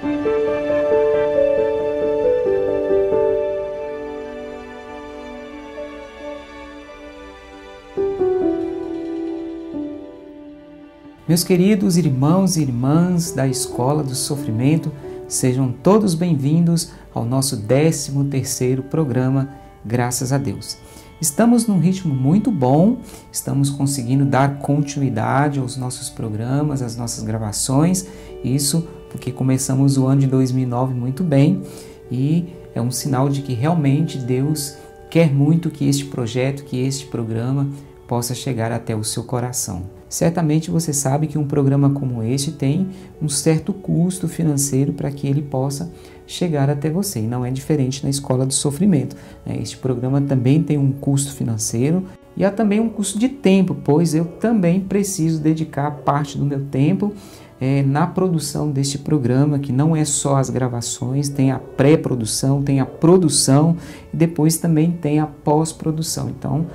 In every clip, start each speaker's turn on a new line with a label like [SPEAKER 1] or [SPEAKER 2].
[SPEAKER 1] Meus queridos irmãos e irmãs da Escola do Sofrimento, sejam todos bem-vindos ao nosso 13º programa, graças a Deus. Estamos num ritmo muito bom, estamos conseguindo dar continuidade aos nossos programas, às nossas gravações, isso porque começamos o ano de 2009 muito bem e é um sinal de que realmente Deus quer muito que este projeto, que este programa possa chegar até o seu coração. Certamente você sabe que um programa como este tem um certo custo financeiro para que ele possa chegar até você. E não é diferente na Escola do Sofrimento. Este programa também tem um custo financeiro e há também um custo de tempo, pois eu também preciso dedicar parte do meu tempo na produção deste programa, que não é só as gravações, tem a pré-produção, tem a produção e depois também tem a pós-produção. Então,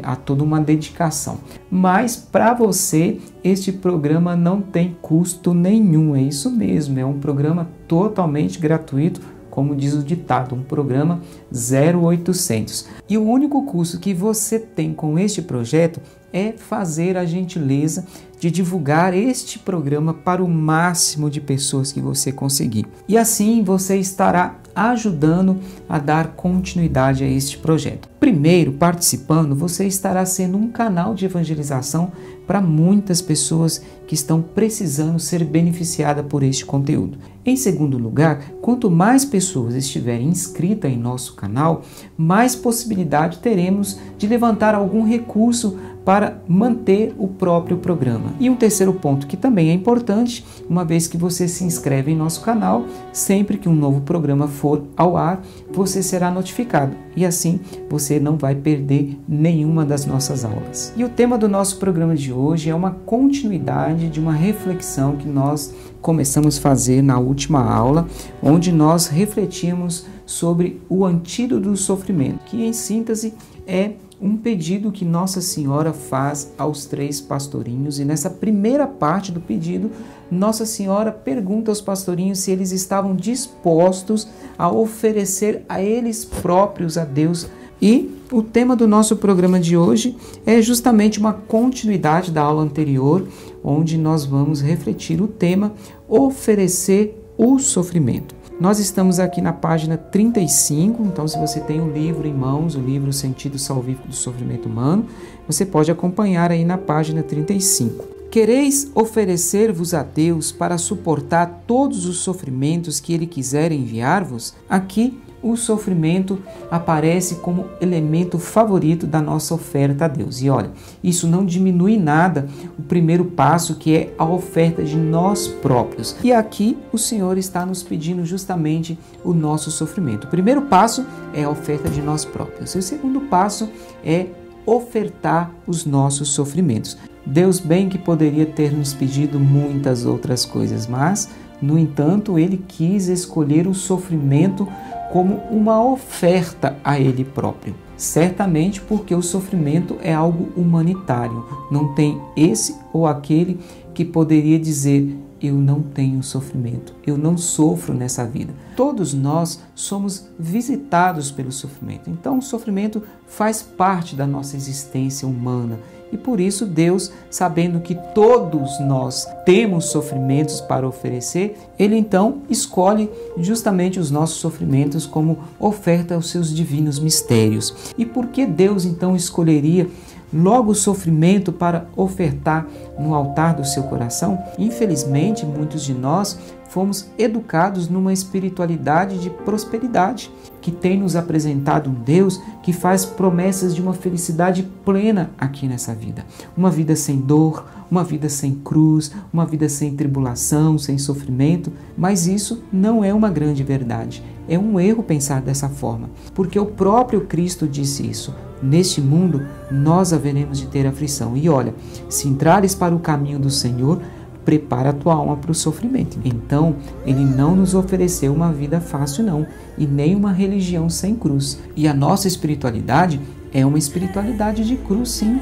[SPEAKER 1] há toda uma dedicação. Mas para você, este programa não tem custo nenhum, é isso mesmo, é um programa totalmente gratuito, como diz o ditado, um programa 0800. E o único custo que você tem com este projeto é fazer a gentileza de divulgar este programa para o máximo de pessoas que você conseguir. E assim você estará ajudando a dar continuidade a este projeto. Primeiro, participando, você estará sendo um canal de evangelização para muitas pessoas que estão precisando ser beneficiadas por este conteúdo. Em segundo lugar, quanto mais pessoas estiverem inscritas em nosso canal, mais possibilidade teremos de levantar algum recurso para manter o próprio programa. E um terceiro ponto que também é importante, uma vez que você se inscreve em nosso canal, sempre que um novo programa for ao ar, você será notificado e assim você não vai perder nenhuma das nossas aulas. E o tema do nosso programa de hoje é uma continuidade de uma reflexão que nós começamos a fazer na última aula, onde nós refletimos sobre o antídoto do sofrimento, que em síntese é um pedido que Nossa Senhora faz aos 3 pastorinhos, e nessa primeira parte do pedido, Nossa Senhora pergunta aos pastorinhos se eles estavam dispostos a oferecer a eles próprios a Deus. E o tema do nosso programa de hoje é justamente uma continuidade da aula anterior, onde nós vamos refletir o tema oferecer o sofrimento. Nós estamos aqui na página 35, então se você tem o livro em mãos, o livro Sentido Salvífico do Sofrimento Humano, você pode acompanhar aí na página 35. Quereis oferecer-vos a Deus para suportar todos os sofrimentos que Ele quiser enviar-vos? Aqui o sofrimento aparece como elemento favorito da nossa oferta a Deus. E olha, isso não diminui nada o primeiro passo, que é a oferta de nós próprios. E aqui o Senhor está nos pedindo justamente o nosso sofrimento. O primeiro passo é a oferta de nós próprios. E o segundo passo é ofertar os nossos sofrimentos. Deus bem que poderia ter nos pedido muitas outras coisas, mas, no entanto, Ele quis escolher o sofrimento como uma oferta a Ele próprio. Certamente porque o sofrimento é algo humanitário. Não tem esse ou aquele que poderia dizer: eu não tenho sofrimento, eu não sofro nessa vida. Todos nós somos visitados pelo sofrimento. Então o sofrimento faz parte da nossa existência humana. E por isso Deus, sabendo que todos nós temos sofrimentos para oferecer, Ele então escolhe justamente os nossos sofrimentos como oferta aos seus divinos mistérios. E por que Deus então escolheria logo o sofrimento para ofertar no altar do seu coração? Infelizmente, muitos de nós fomos educados numa espiritualidade de prosperidade, que tem nos apresentado um Deus que faz promessas de uma felicidade plena aqui nessa vida. Uma vida sem dor, uma vida sem cruz, uma vida sem tribulação, sem sofrimento. Mas isso não é uma grande verdade. É um erro pensar dessa forma, porque o próprio Cristo disse isso. Neste mundo nós haveremos de ter aflição. E olha, se entrares para o caminho do Senhor, prepara a tua alma para o sofrimento. Então, Ele não nos ofereceu uma vida fácil não, e nem uma religião sem cruz. E a nossa espiritualidade é uma espiritualidade de cruz, sim.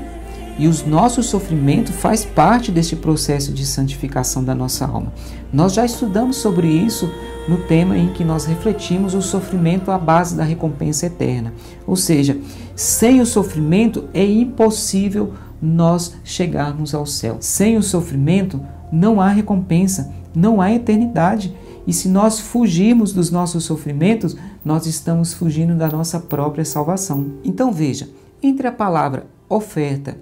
[SPEAKER 1] E o nosso sofrimento faz parte deste processo de santificação da nossa alma. Nós já estudamos sobre isso no tema em que nós refletimos o sofrimento à base da recompensa eterna. Ou seja, sem o sofrimento é impossível nós chegarmos ao céu. Sem o sofrimento não há recompensa, não há eternidade. E se nós fugirmos dos nossos sofrimentos, nós estamos fugindo da nossa própria salvação. Então veja, entre a palavra oferta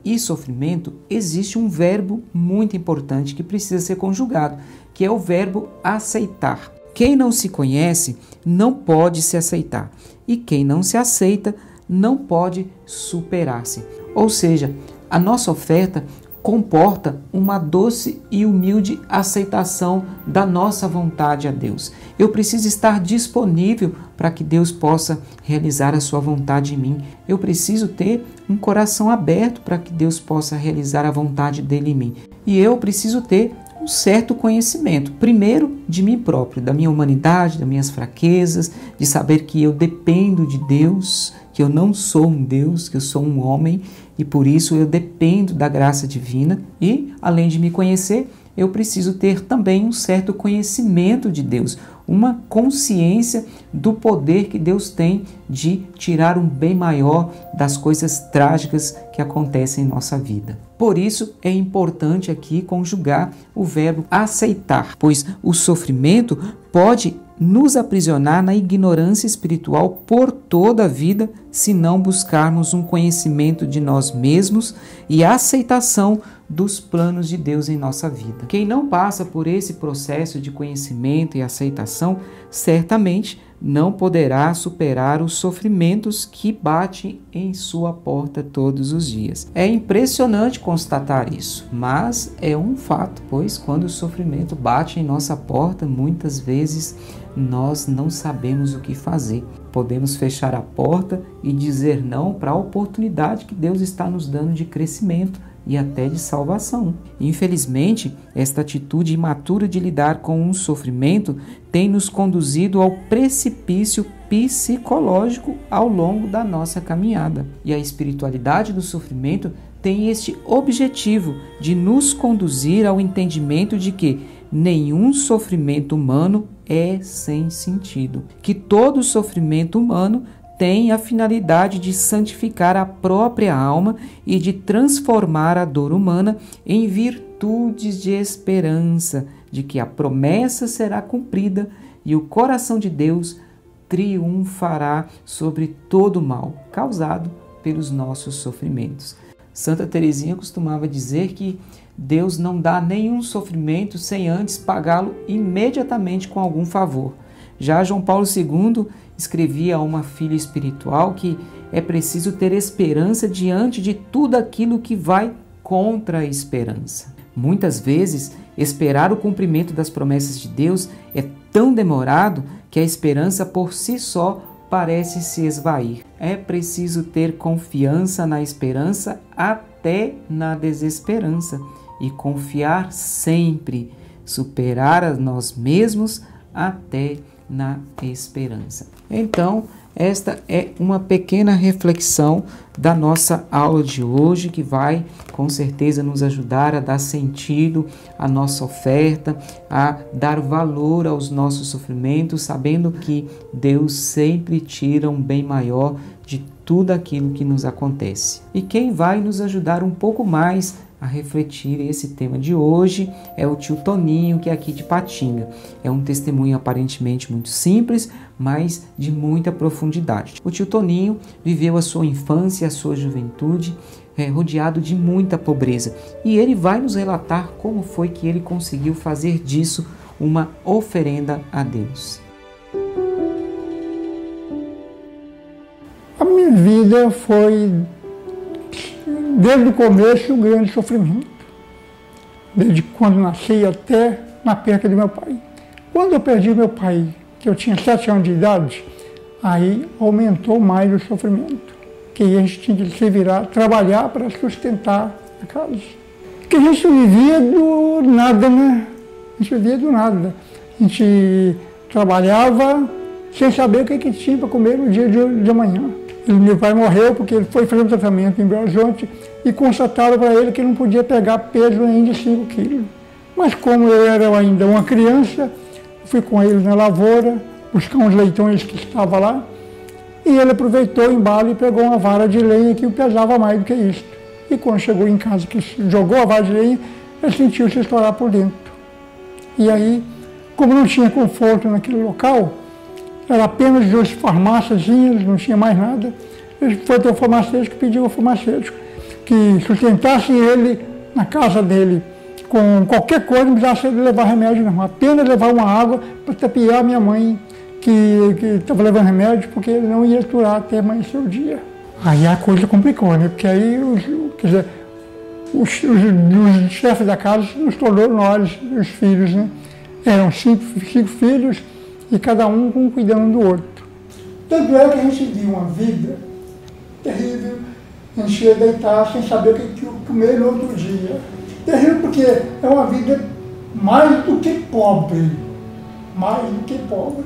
[SPEAKER 1] e sofrimento, existe um verbo muito importante que precisa ser conjugado, que é o verbo aceitar. Quem não se conhece não pode se aceitar, e quem não se aceita não pode superar-se. Ou seja, a nossa oferta comporta uma doce e humilde aceitação da nossa vontade a Deus. Eu preciso estar disponível para que Deus possa realizar a sua vontade em mim. Eu preciso ter um coração aberto para que Deus possa realizar a vontade dele em mim. E eu preciso ter um certo conhecimento, primeiro de mim próprio, da minha humanidade, das minhas fraquezas, de saber que eu dependo de Deus, que eu não sou um Deus, que eu sou um homem e por isso eu dependo da graça divina. E, além de me conhecer, eu preciso ter também um certo conhecimento de Deus, uma consciência do poder que Deus tem de tirar um bem maior das coisas trágicas que acontecem em nossa vida. Por isso é importante aqui conjugar o verbo aceitar, pois o sofrimento pode nos aprisionar na ignorância espiritual por toda a vida se não buscarmos um conhecimento de nós mesmos e a aceitação dos planos de Deus em nossa vida. Quem não passa por esse processo de conhecimento e aceitação, certamente não poderá superar os sofrimentos que batem em sua porta todos os dias. É impressionante constatar isso, mas é um fato, pois quando o sofrimento bate em nossa porta, muitas vezes nós não sabemos o que fazer. Podemos fechar a porta e dizer não para a oportunidade que Deus está nos dando de crescimento e até de salvação. Infelizmente, esta atitude imatura de lidar com um sofrimento tem nos conduzido ao precipício psicológico ao longo da nossa caminhada. E a espiritualidade do sofrimento tem este objetivo de nos conduzir ao entendimento de que nenhum sofrimento humano é sem sentido, que todo sofrimento humano tem a finalidade de santificar a própria alma e de transformar a dor humana em virtudes de esperança, de que a promessa será cumprida e o coração de Deus triunfará sobre todo o mal causado pelos nossos sofrimentos. Santa Teresinha costumava dizer que Deus não dá nenhum sofrimento sem antes pagá-lo imediatamente com algum favor. Já João Paulo II escrevia a uma filha espiritual que é preciso ter esperança diante de tudo aquilo que vai contra a esperança. Muitas vezes, esperar o cumprimento das promessas de Deus é tão demorado que a esperança por si só parece se esvair. É preciso ter confiança na esperança até na desesperança e confiar sempre, superar a nós mesmos até na esperança. Então, esta é uma pequena reflexão da nossa aula de hoje que vai, com certeza, nos ajudar a dar sentido à nossa oferta, a dar valor aos nossos sofrimentos, sabendo que Deus sempre tira um bem maior de tudo aquilo que nos acontece. E quem vai nos ajudar um pouco mais a refletir esse tema de hoje é o tio Toninho, que é aqui de Patinga. É um testemunho aparentemente muito simples, mas de muita profundidade. O tio Toninho viveu a sua infância e a sua juventude rodeado de muita pobreza, e ele vai nos relatar como foi que ele conseguiu fazer disso uma oferenda a Deus.
[SPEAKER 2] A minha vida foi, desde o começo, um grande sofrimento. Desde quando nasci até na perca de meu pai. Quando eu perdi meu pai, que eu tinha 7 anos de idade, aí aumentou mais o sofrimento. Que a gente tinha que se virar, trabalhar para sustentar a casa. Que a gente vivia do nada, né? A gente vivia do nada. A gente trabalhava sem saber o que tinha para comer no dia de amanhã. Meu pai morreu porque ele foi fazer um tratamento em Belo Horizonte e constataram para ele que ele não podia pegar peso nem de 5 quilos. Mas como eu era ainda uma criança, fui com ele na lavoura, buscar uns leitões que estavam lá, e ele aproveitou o embalo e pegou uma vara de lenha que pesava mais do que isso. E quando chegou em casa, que jogou a vara de lenha, ele sentiu-se estourar por dentro. E aí, como não tinha conforto naquele local, era apenas 2 farmáciazinhas, não tinha mais nada, ele foi ter o farmacêutico e pediu ao farmacêutico que sustentasse ele na casa dele com qualquer coisa, não precisasse levar remédio não, apenas levar uma água para tapiar a minha mãe, que estava levando remédio, porque ele não ia durar até amanhecer o dia. Aí a coisa complicou, né? Porque aí, quer dizer, os chefes da casa nos tornou nós, os filhos, né? Eram 5 filhos e cada um cuidando do outro. Tanto é que a gente viu uma vida terrível, a gente ia deitar sem saber o que comer no outro dia. Terrível porque é uma vida mais do que pobre, mais do que pobre.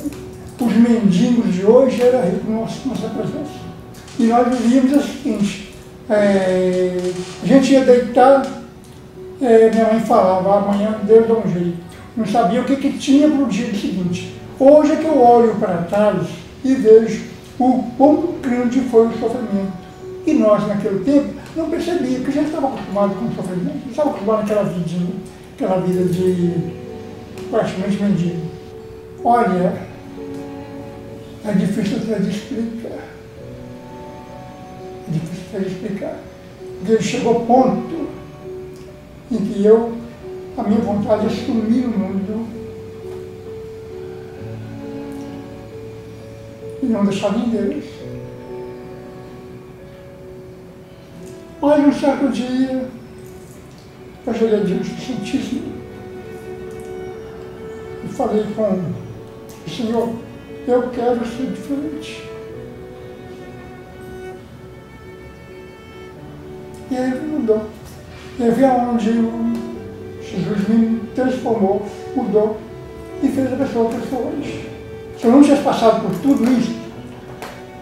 [SPEAKER 2] Os mendigos de hoje eram ricos nossa presença. E nós vivíamos o seguinte, a gente ia deitar, minha mãe falava, amanhã Deus dá um jeito. Não sabia o que tinha para o dia seguinte. Hoje é que eu olho para trás e vejo o quão grande foi o sofrimento. E nós, naquele tempo, não percebíamos, porque já estava acostumado com o sofrimento, já estava acostumado com aquela vidinha, aquela vida de praticamente mendigo. Olha, é difícil até de explicar. É difícil até de explicar. Porque chegou ao ponto em que a minha vontade de sumir no mundo e não deixar nem Deus. Mas um certo dia, eu cheguei diante do Santíssimo e falei com o Senhor, eu quero ser diferente. E aí ele mudou. E eu vi aonde Jesus me transformou, mudou e fez a pessoa que eu sou hoje. Se eu não tivesse passado por tudo isso,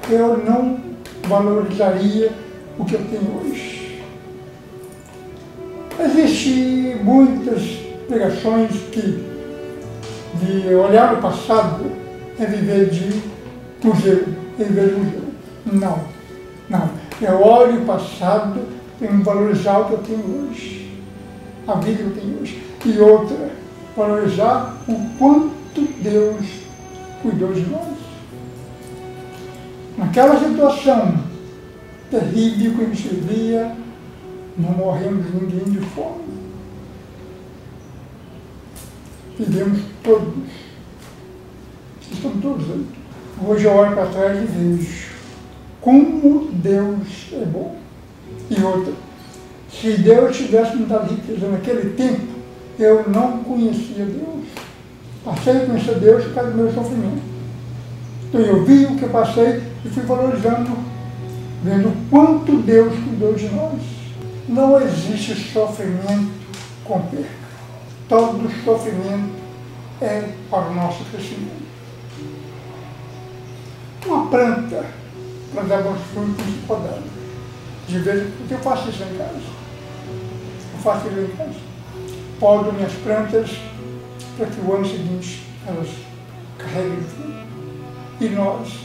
[SPEAKER 2] eu não valorizaria o que eu tenho hoje. Existem muitas pregações que de olhar o passado é viver de museu, é viver de museu. Não, não. Eu olho o passado, tenho que valorizar o que eu tenho hoje, a vida que eu tenho hoje. E outra, valorizar o quanto Deus cuidou de nós. Naquela situação terrível que a gente vivia, não morremos ninguém de fome. Vivemos todos. Estamos todos aí. Hoje eu olho para trás e vejo como Deus é bom. E outra, se Deus tivesse me dado riqueza naquele tempo, eu não conhecia Deus. Passei a conhecer Deus por causa do meu sofrimento. Então eu vi o que eu passei e fui valorizando, vendo o quanto Deus cuidou de nós. Não existe sofrimento com perca. Todo sofrimento é para o nosso crescimento. Uma planta, para dar bons frutos, podada. De vez em quando eu faço isso em casa. Eu faço isso em casa. Podo minhas plantas para que o ano seguinte elas carreguem fruto. E nós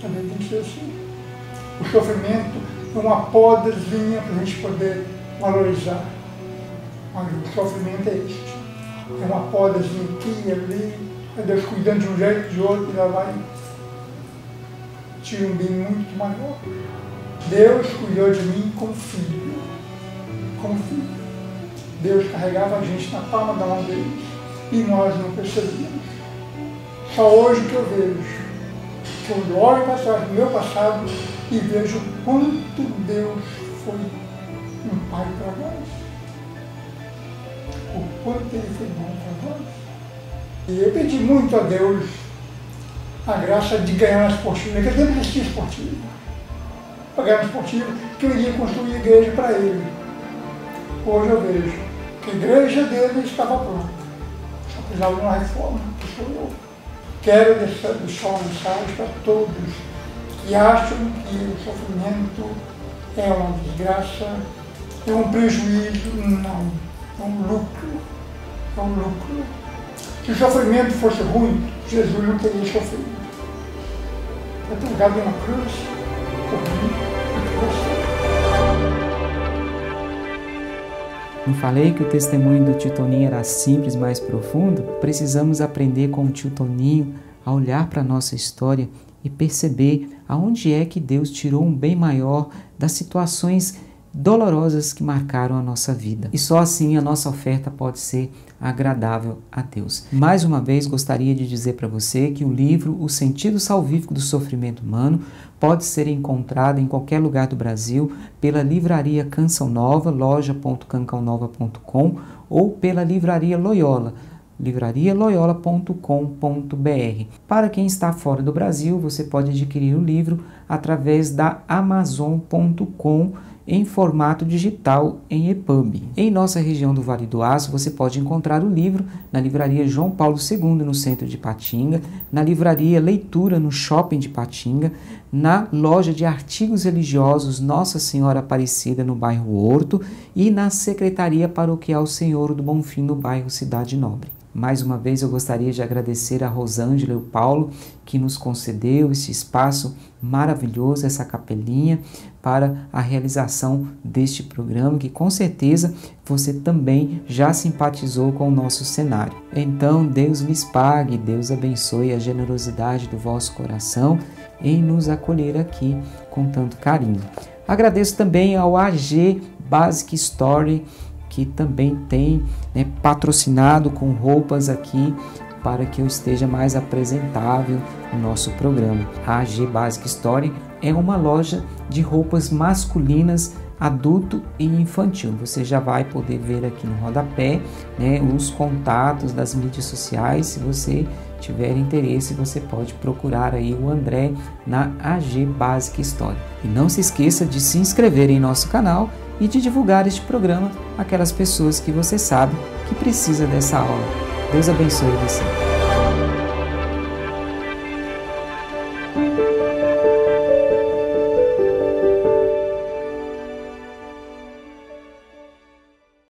[SPEAKER 2] também tem que ser assim. O sofrimento é uma podazinha para a gente poder valorizar. Mas o sofrimento é este. É uma podazinha aqui e ali, é Deus cuidando de um jeito, de outro, e lá vai tira um bem muito maior. Deus cuidou de mim como filho. Como filho. Deus carregava a gente na palma da mão dele e nós não percebíamos. Só hoje que eu vejo, que eu olho para trás do meu passado e vejo quanto Deus foi um pai para nós. O quanto ele foi bom para nós. E eu pedi muito a Deus a graça de ganhar na esportiva, porque eu sempre existia esportiva. Para ganhar na esportiva, que eu iria construir a igreja para ele. Hoje eu vejo que a igreja dele estava pronta. Só precisava de uma reforma, que sou eu. Quero deixar uma mensagem para todos e acham que o sofrimento é uma desgraça, é um prejuízo. Não, é um lucro. É um lucro. Se o sofrimento fosse ruim, Jesus não teria sofrido. Foi pregado na cruz, por mim e por você.
[SPEAKER 1] Não falei que o testemunho do tio Toninho era simples, mas profundo? Precisamos aprender com o tio Toninho a olhar para a nossa história e perceber aonde é que Deus tirou um bem maior das situações dolorosas que marcaram a nossa vida. E só assim a nossa oferta pode ser agradável a Deus. Mais uma vez, gostaria de dizer para você que o livro O Sentido Salvífico do Sofrimento Humano pode ser encontrado em qualquer lugar do Brasil pela Livraria Canção Nova, loja.cancãonova.com, ou pela Livraria Loyola, livrarialoyola.com.br. Para quem está fora do Brasil, você pode adquirir o livro através da Amazon.com em formato digital em EPUB. Em nossa região do Vale do Aço, você pode encontrar o livro na Livraria João Paulo II, no centro de Patinga, na Livraria Leitura, no Shopping de Patinga, na loja de artigos religiosos Nossa Senhora Aparecida, no bairro Horto, e na Secretaria Paroquial Senhor do Bonfim, no bairro Cidade Nobre. Mais uma vez eu gostaria de agradecer a Rosângela e o Paulo que nos concedeu esse espaço maravilhoso, essa capelinha para a realização deste programa, que com certeza você também já simpatizou com o nosso cenário. Então Deus lhes pague, Deus abençoe a generosidade do vosso coração em nos acolher aqui com tanto carinho. Agradeço também ao AG Basic Story, que também tem patrocinado com roupas aqui para que eu esteja mais apresentável no nosso programa. A AG Basic Story é uma loja de roupas masculinas, adulto e infantil. Você já vai poder ver aqui no rodapé os contatos das mídias sociais. Se você tiver interesse, você pode procurar aí o André na AG Basic Story. E não se esqueça de se inscrever em nosso canal e de divulgar este programa àquelas pessoas que você sabe que precisa dessa aula. Deus abençoe você.